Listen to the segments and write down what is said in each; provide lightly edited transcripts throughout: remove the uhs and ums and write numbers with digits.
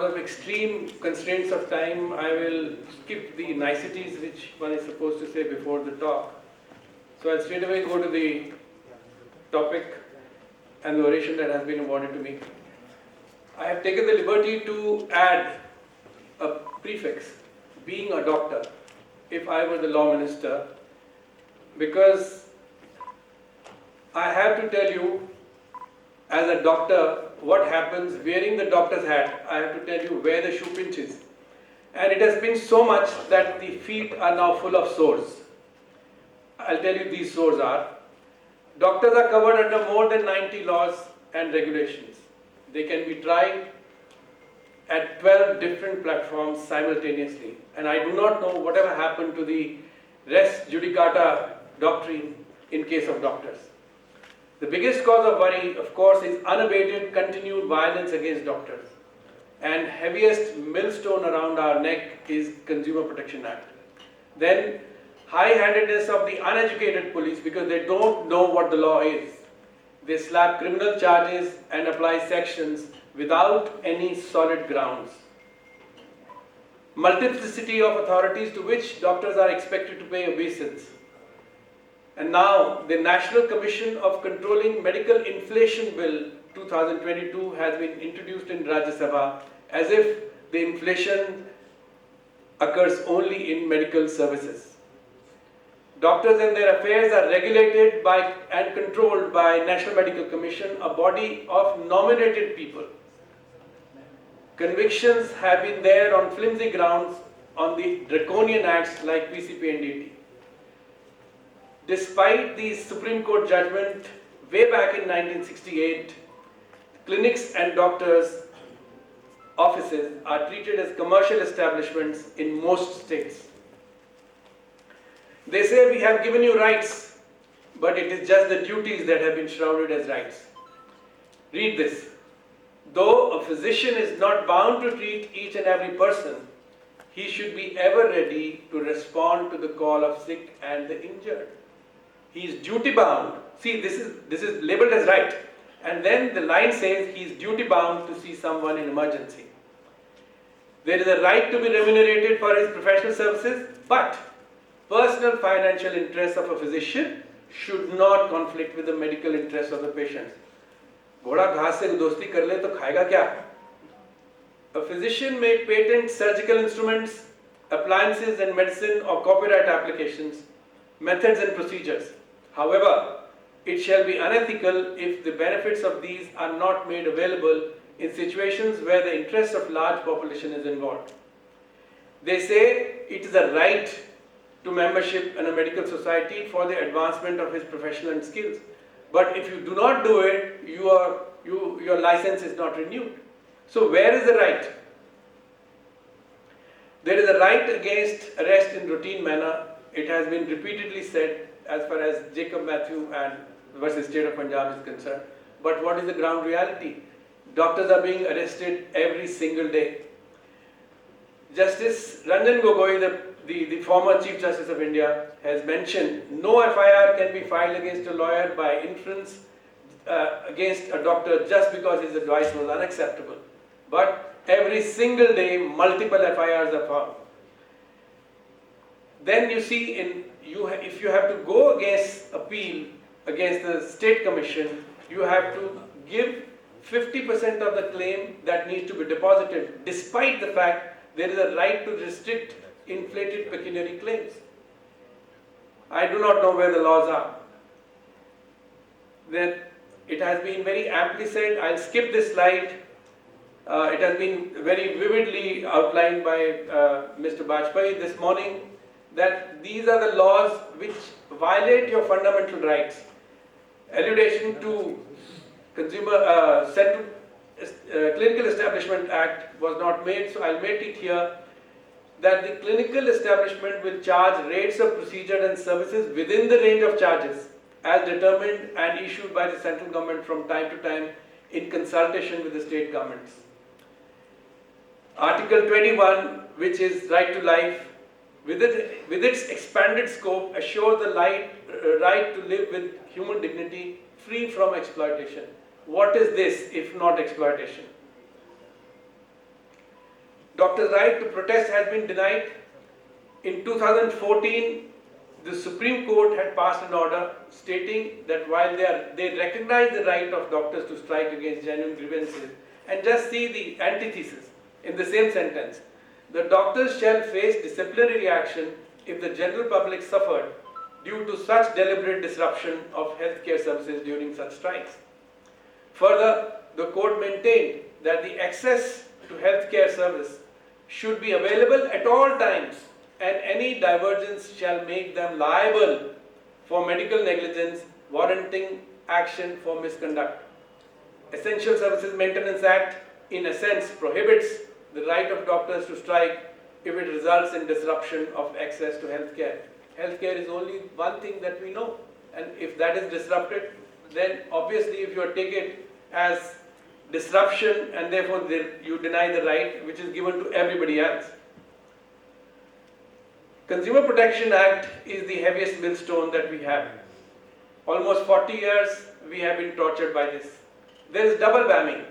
Of extreme constraints of time, I will skip the niceties which one is supposed to say before the talk. So I'll straight away go to the topic and the oration that has been awarded to me. I have taken the liberty to add a prefix, being a doctor, if I were the law minister, because I have to tell you, as a doctor, what happens wearing the doctor's hat. I have to tell you where the shoe pinches. And it has been so much that the feet are now full of sores. I'll tell you these sores are. Doctors are covered under more than 90 laws and regulations. They can be tried at 12 different platforms simultaneously. And I do not know whatever happened to the res judicata doctrine in case of doctors. The biggest cause of worry, of course, is unabated continued violence against doctors. And heaviest millstone around our neck is Consumer Protection Act. Then, high-handedness of the uneducated police because they don't know what the law is. They slap criminal charges and apply sections without any solid grounds. Multiplicity of authorities to which doctors are expected to pay obeisance. And now the National Commission of Controlling Medical Inflation Bill 2022 has been introduced in Rajya Sabha as if the inflation occurs only in medical services. Doctors and their affairs are regulated by and controlled by National Medical Commission, a body of nominated people. Convictions have been there on flimsy grounds on the draconian acts like PCP and DT. Despite the Supreme Court judgment way back in 1968, clinics and doctors' offices are treated as commercial establishments in most states. They say we have given you rights, but it is just the duties that have been shrouded as rights. Read this. Though a physician is not bound to treat each and every person, he should be ever ready to respond to the call of sick and the injured. He is duty bound. See, this is labeled as right. And then the line says he is duty bound to see someone in emergency. There is a right to be remunerated for his professional services, but personal financial interests of a physician should not conflict with the medical interests of the patients. घोड़ा घास से दोस्ती कर ले तो खाएगा क्या? A physician may patent surgical instruments, appliances and medicine or copyright applications, methods and procedures. However, it shall be unethical if the benefits of these are not made available in situations where the interest of large population is involved. They say it is a right to membership in a medical society for the advancement of his professional skills. But if you do not do it, your license is not renewed. So where is the right? There is a right against arrest in routine manner. It has been repeatedly said as far as Jacob Matthew and versus State of Punjab is concerned. But what is the ground reality? Doctors are being arrested every single day. Justice Ranjan Gogoi, the former Chief Justice of India, has mentioned no FIR can be filed against a lawyer by inference against a doctor just because his advice was unacceptable. But every single day, multiple FIRs are filed. Then you see, if you have to go against appeal against the State Commission, you have to give 50% of the claim that needs to be deposited, despite the fact there is a right to restrict inflated pecuniary claims. I do not know where the laws are. That it has been very amply said. I'll skip this slide. It has been very vividly outlined by Mr. Bajpai this morning that these are the laws which violate your fundamental rights. Alludation to Clinical Establishment Act was not made, so I'll make it here that the clinical establishment will charge rates of procedure and services within the range of charges as determined and issued by the central government from time to time in consultation with the state governments. Article 21, which is right to life, with its expanded scope, assures the right to live with human dignity, free from exploitation. What is this if not exploitation? Doctors' right to protest has been denied. In 2014, the Supreme Court had passed an order stating that while they recognize the right of doctors to strike against genuine grievances, and just see the antithesis in the same sentence, the doctors shall face disciplinary action if the general public suffered due to such deliberate disruption of healthcare services during such strikes. Further, the court maintained that the access to healthcare service should be available at all times, and any divergence shall make them liable for medical negligence warranting action for misconduct. Essential Services Maintenance Act, in a sense, prohibits the right of doctors to strike if it results in disruption of access to healthcare. Healthcare is only one thing that we know, and if that is disrupted, then obviously if you take it as disruption and therefore you deny the right which is given to everybody else. Consumer Protection Act is the heaviest millstone that we have. Almost 40 years we have been tortured by this. There is double whammy.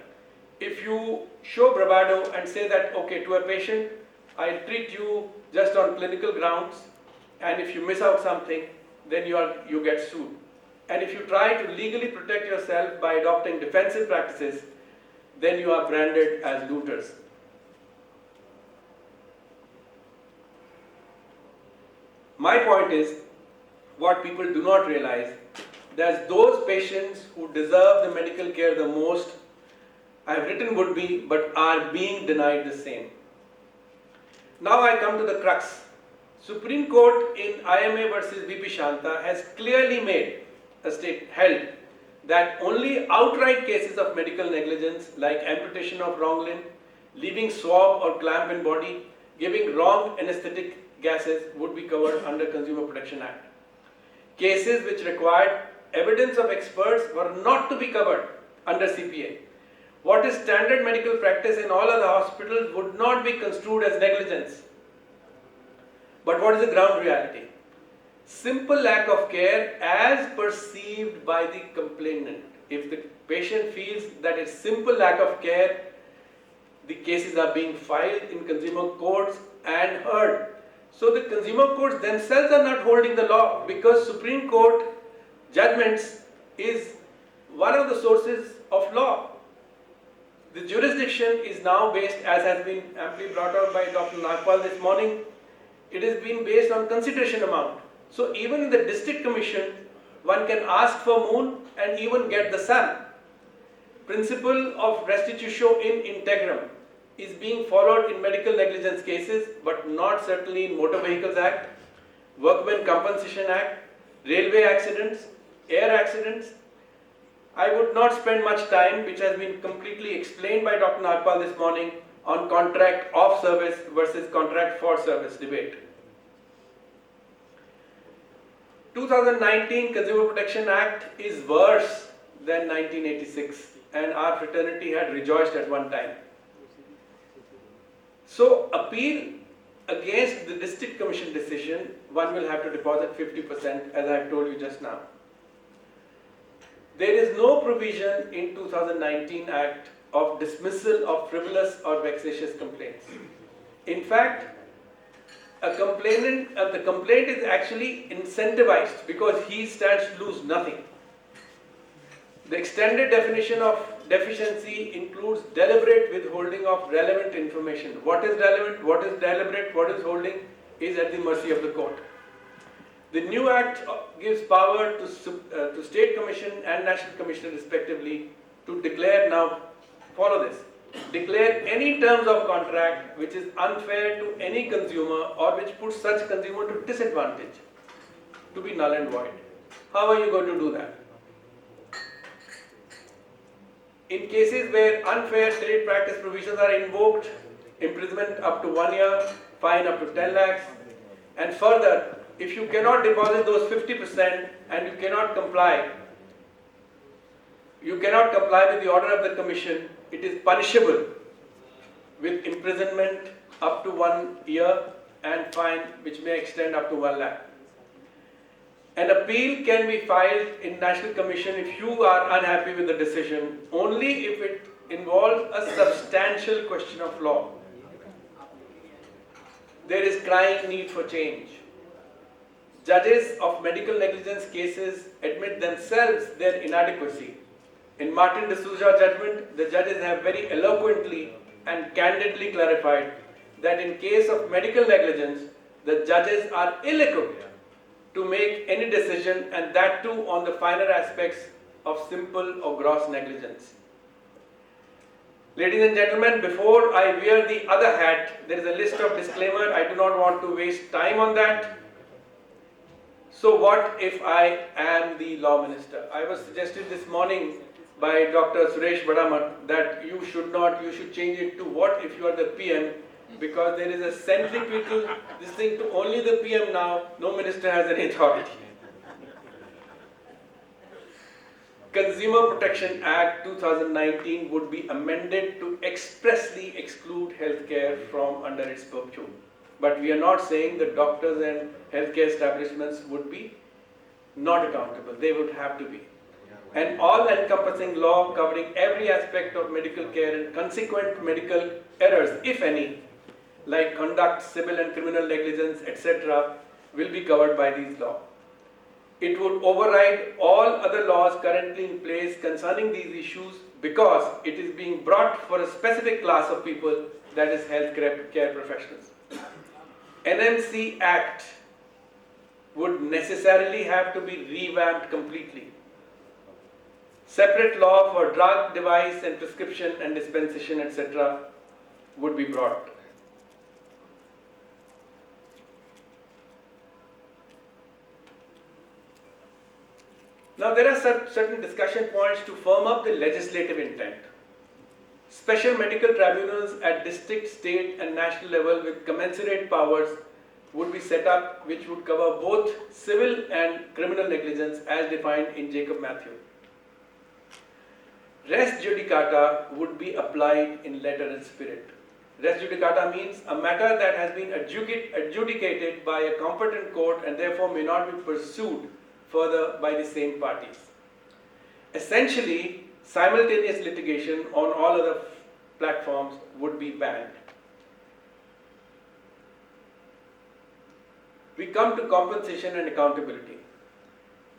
If you show bravado and say that, okay, to a patient, I'll treat you just on clinical grounds, and if you miss out something, then you get sued. And if you try to legally protect yourself by adopting defensive practices, then you are branded as looters. My point is, what people do not realize, that those patients who deserve the medical care the most, I have written would be, but are being denied the same. Now I come to the crux. Supreme Court in IMA versus BP Shanta has clearly held that only outright cases of medical negligence like amputation of wrong limb, leaving swab or clamp in body, giving wrong anesthetic gases would be covered under Consumer Protection Act. Cases which required evidence of experts were not to be covered under CPA. What is standard medical practice in all other hospitals would not be construed as negligence. But what is the ground reality? Simple lack of care as perceived by the complainant. If the patient feels that it's simple lack of care, the cases are being filed in consumer courts and heard. So the consumer courts themselves are not holding the law, because Supreme Court judgments is one of the sources of law. The jurisdiction is now based, as has been amply brought out by Dr. Nagpal this morning, it is being based on consideration amount. So even in the district commission, one can ask for moon and even get the sun. Principle of restitutio in integrum is being followed in medical negligence cases, but not certainly in Motor Vehicles Act, Workmen Compensation Act, railway accidents, air accidents. I would not spend much time, which has been completely explained by Dr. Nagpal this morning, on contract of service versus contract for service debate. 2019 Consumer Protection Act is worse than 1986, and our fraternity had rejoiced at one time. So appeal against the district commission decision, one will have to deposit 50%, as I have told you just now. There is no provision in 2019 Act of dismissal of frivolous or vexatious complaints. In fact, the complaint is actually incentivized because he stands to lose nothing. The extended definition of deficiency includes deliberate withholding of relevant information. What is relevant, what is deliberate, what is holding is at the mercy of the court. The new act gives power to State Commission and National Commission respectively to declare, now follow this, declare any terms of contract which is unfair to any consumer or which puts such consumer to disadvantage to be null and void. How are you going to do that? In cases where unfair trade practice provisions are invoked, imprisonment up to 1 year, fine up to 10 lakhs, and further, if you cannot deposit those 50% and you cannot comply with the order of the commission, it is punishable with imprisonment up to 1 year and fine which may extend up to 1 lakh. An appeal can be filed in National Commission if you are unhappy with the decision, only if it involves a substantial question of law. there is crying need for change. Judges of medical negligence cases admit themselves their inadequacy. In Martin D'Souza judgment, the judges have very eloquently and candidly clarified that in case of medical negligence, the judges are ill-equipped to make any decision, and that too on the finer aspects of simple or gross negligence. Ladies and gentlemen, before I wear the other hat, there is a list of disclaimer. I do not want to waste time on that. So what if I am the law minister? I was suggested this morning by Dr. Suresh Badamat that you should change it to what if you are the PM, because there is a centripetal this thing to only the PM now, no minister has any authority. Consumer Protection Act 2019 would be amended to expressly exclude healthcare from under its purview. But we are not saying that doctors and healthcare establishments would be not accountable. They would have to be. An all-encompassing law covering every aspect of medical care and consequent medical errors, if any, like conduct, civil and criminal negligence, etc., will be covered by these laws. It would override all other laws currently in place concerning these issues because it is being brought for a specific class of people, that is health care professionals. NMC Act would necessarily have to be revamped completely. Separate law for drug, device and prescription and dispensation, etc. would be brought. Now there are certain discussion points to firm up the legislative intent. Special medical tribunals at district, state and national level with commensurate powers would be set up, which would cover both civil and criminal negligence as defined in Jacob Matthew. Res judicata would be applied in letter and spirit. Res judicata means a matter that has been adjudicated by a competent court and therefore may not be pursued further by the same parties. Essentially, simultaneous litigation on all other platforms would be banned. We come to compensation and accountability.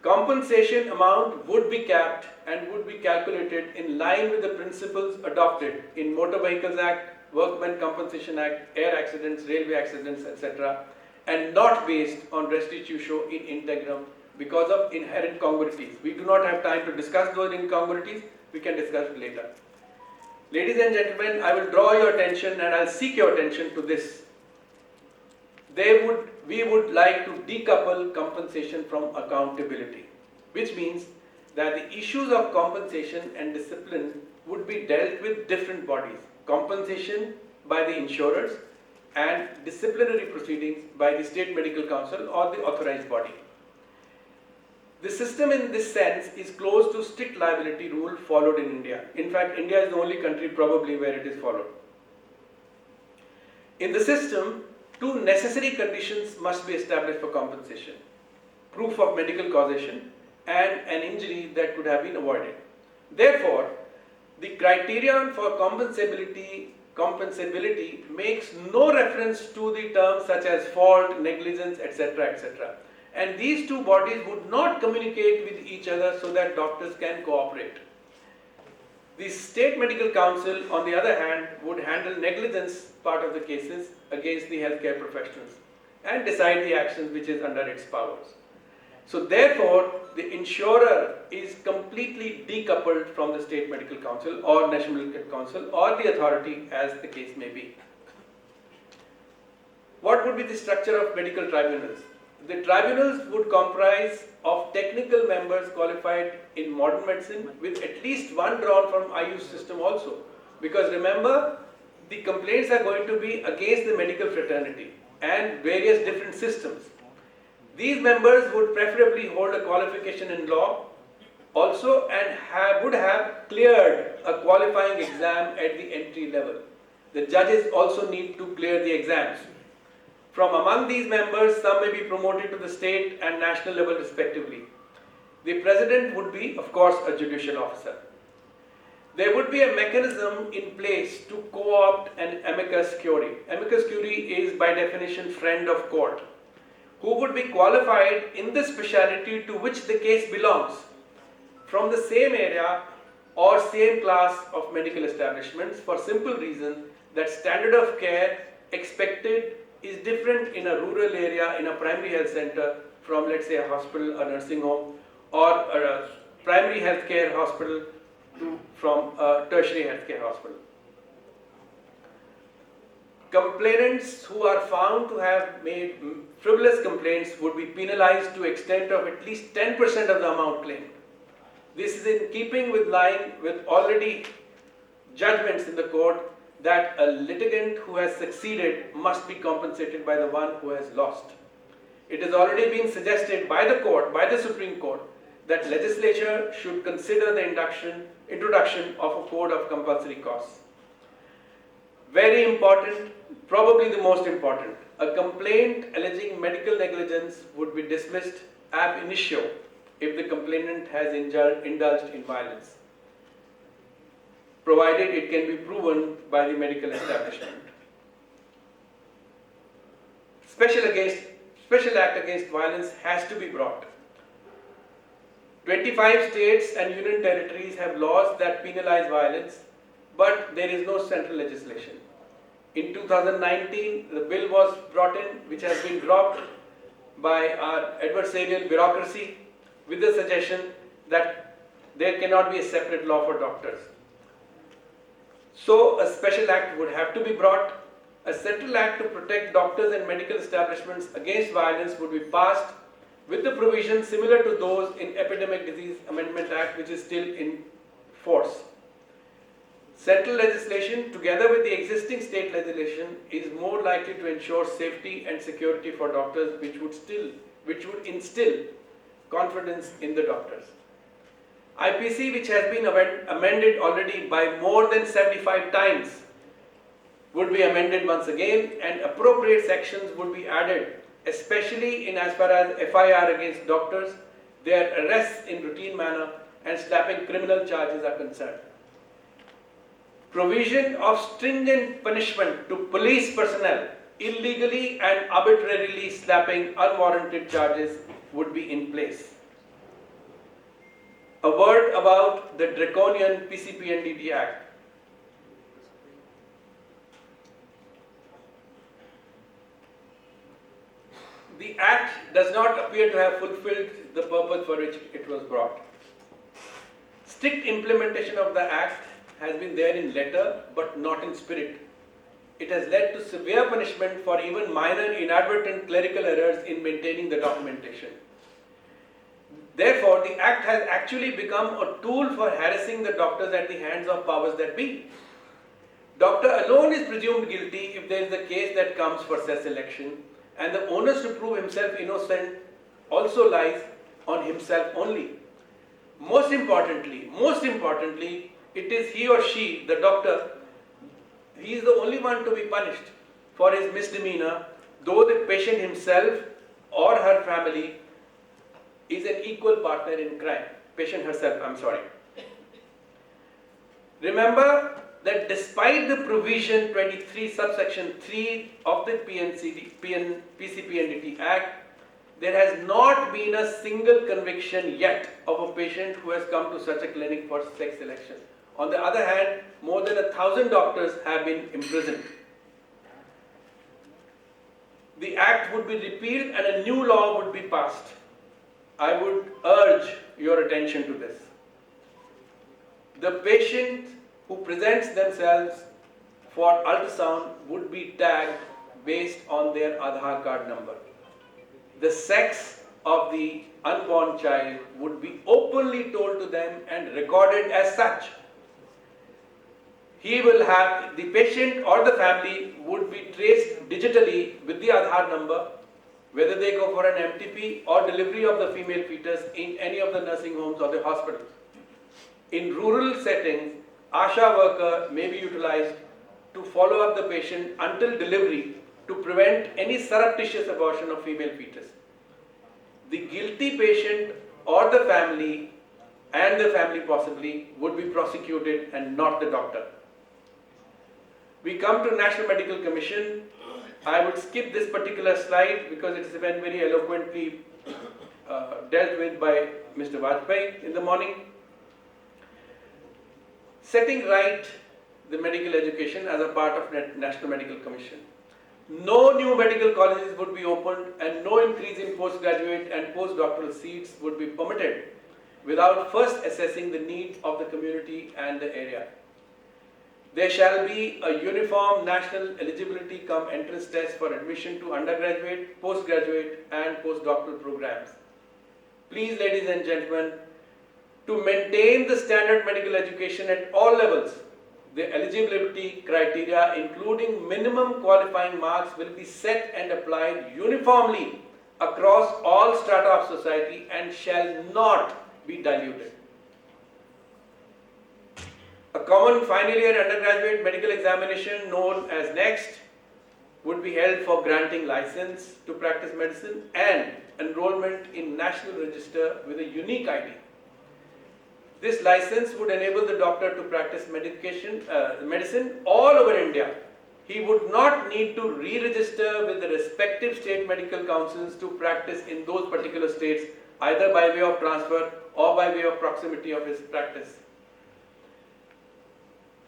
Compensation amount would be capped and would be calculated in line with the principles adopted in Motor Vehicles Act, Workmen Compensation Act, air accidents, railway accidents, etc., and not based on restitutio in integrum because of inherent congruities. We do not have time to discuss those incongruities. We can discuss it later. Ladies and gentlemen, I will draw your attention and I'll seek your attention to this. We would like to decouple compensation from accountability, which means that the issues of compensation and discipline would be dealt with different bodies. Compensation by the insurers and disciplinary proceedings by the State Medical Council or the authorized body. The system in this sense is close to strict liability rule followed in India. In fact, India is the only country probably where it is followed. In the system, two necessary conditions must be established for compensation: proof of medical causation and an injury that could have been avoided. Therefore, the criterion for compensability makes no reference to the terms such as fault, negligence, etc., etc. And these two bodies would not communicate with each other so that doctors can cooperate. The State Medical Council, on the other hand, would handle negligence part of the cases against the healthcare professionals and decide the actions which is under its powers. So therefore, the insurer is completely decoupled from the State Medical Council or National Medical Council or the authority as the case may be. What would be the structure of medical tribunals? The tribunals would comprise of technical members qualified in modern medicine with at least one drawn from IU system also. Because remember, the complaints are going to be against the medical fraternity and various different systems. These members would preferably hold a qualification in law also and would have cleared a qualifying exam at the entry level. The judges also need to clear the exams. From among these members, some may be promoted to the state and national level respectively. The president would be, of course, a judicial officer. there would be a mechanism in place to co-opt an amicus curiae. Amicus curiae is by definition friend of court, who would be qualified in the specialty to which the case belongs, from the same area or same class of medical establishments, for simple reason that standard of care expected is different in a rural area, in a primary health center, from let's say a hospital, a nursing home, or a primary healthcare hospital from a tertiary healthcare hospital. Complainants who are found to have made frivolous complaints would be penalized to extent of at least 10% of the amount claimed. This is in keeping with line with already judgments in the court that a litigant who has succeeded must be compensated by the one who has lost. It has already been suggested by the court, by the Supreme Court, that legislature should consider the introduction of a code of compulsory costs. Very important, probably the most important, a complaint alleging medical negligence would be dismissed ab initio if the complainant has indulged in violence, provided it can be proven by the medical establishment. Special act against violence has to be brought. 25 states and union territories have laws that penalize violence, but there is no central legislation. In 2019, the bill was brought in, which has been dropped by our adversarial bureaucracy with the suggestion that there cannot be a separate law for doctors. So a special act would have to be brought. A central act to protect doctors and medical establishments against violence would be passed with the provisions similar to those in Epidemic Disease Amendment Act, which is still in force. Central legislation, together with the existing state legislation, is more likely to ensure safety and security for doctors, which would instill confidence in the doctors. IPC, which has been amended already by more than 75 times, would be amended once again, and appropriate sections would be added, especially in as far as FIR against doctors, their arrests in routine manner, and slapping criminal charges are concerned. Provision of stringent punishment to police personnel illegally and arbitrarily slapping unwarranted charges would be in place. A word about the draconian PCPNDT Act. The Act does not appear to have fulfilled the purpose for which it was brought. Strict implementation of the Act has been there in letter but not in spirit. It has led to severe punishment for even minor inadvertent clerical errors in maintaining the documentation. Therefore, the Act has actually become a tool for harassing the doctors at the hands of powers that be. Doctor alone is presumed guilty if there is a case that comes for cess election, and the onus to prove himself innocent also lies on himself only. Most importantly, it is he or she, the doctor, he is the only one to be punished for his misdemeanor, though the patient himself or her family is an equal partner in crime. Patient herself, I'm sorry. Remember that despite the provision 23 subsection 3 of the PCPNDT Act, there has not been a single conviction yet of a patient who has come to such a clinic for sex selection. On the other hand, more than 1,000 doctors have been imprisoned. The Act would be repealed and a new law would be passed. I would urge your attention to this. The patient who presents themselves for ultrasound would be tagged based on their Aadhaar card number. The sex of the unborn child would be openly told to them and recorded as such. The patient or the family would be traced digitally with the Aadhaar number, whether they go for an MTP or delivery of the female fetus in any of the nursing homes or the hospitals. In rural settings, ASHA worker may be utilized to follow up the patient until delivery to prevent any surreptitious abortion of female fetus. The guilty patient or the family and the family possibly would be prosecuted and not the doctor. We come to National Medical Commission. I would skip this particular slide because it has been very eloquently dealt with by Mr. Vajpayee in the morning. Setting right the medical education as a part of National Medical Commission. No new medical colleges would be opened and no increase in postgraduate and postdoctoral seats would be permitted without first assessing the needs of the community and the area. There shall be a uniform national eligibility cum entrance test for admission to undergraduate, postgraduate and postdoctoral programs. Please, ladies and gentlemen, to maintain the standard medical education at all levels, the eligibility criteria, including minimum qualifying marks, will be set and applied uniformly across all strata of society and shall not be diluted. A common final year undergraduate medical examination known as NEXT would be held for granting license to practice medicine and enrollment in National Register with a unique ID. This license would enable the doctor to practice medicine all over India. He would not need to re-register with the respective state medical councils to practice in those particular states, either by way of transfer or by way of proximity of his practice.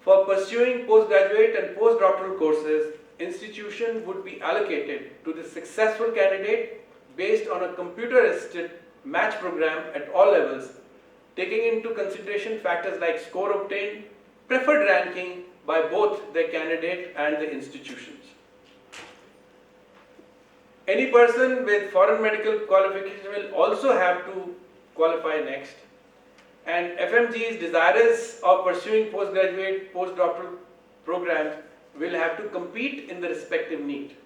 For pursuing postgraduate and postdoctoral courses, institution would be allocated to the successful candidate based on a computer-assisted match program at all levels, taking into consideration factors like score obtained, preferred ranking by both the candidate and the institutions. Any person with foreign medical qualification will also have to qualify next, and FMGs desirous of pursuing postgraduate, postdoctoral programs will have to compete in the respective NEET.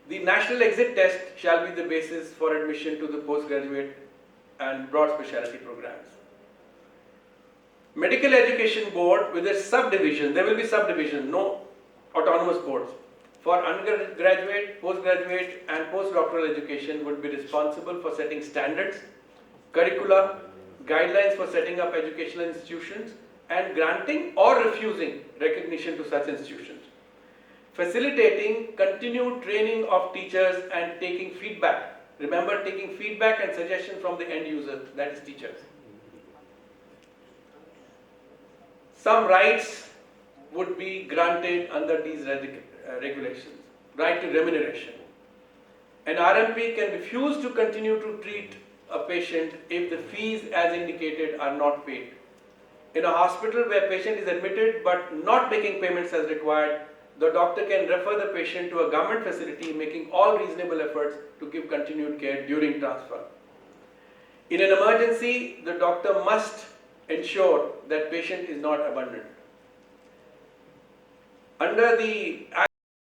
The national exit test shall be the basis for admission to the postgraduate and broad specialty programs. Medical Education Board with a subdivision, there will be subdivision, no autonomous boards. For undergraduate, postgraduate and postdoctoral education would be responsible for setting standards, curricula, guidelines for setting up educational institutions and granting or refusing recognition to such institutions. Facilitating continued training of teachers and taking feedback. Remember, taking feedback and suggestion from the end user, that is teachers. Some rights would be granted under these regulations. Right to remuneration. An RMP can refuse to continue to treat a patient if the fees as indicated are not paid. In a hospital where patient is admitted but not making payments as required, the doctor can refer the patient to a government facility making all reasonable efforts to give continued care during transfer. In an emergency, the doctor must ensure that patient is not abandoned. Under the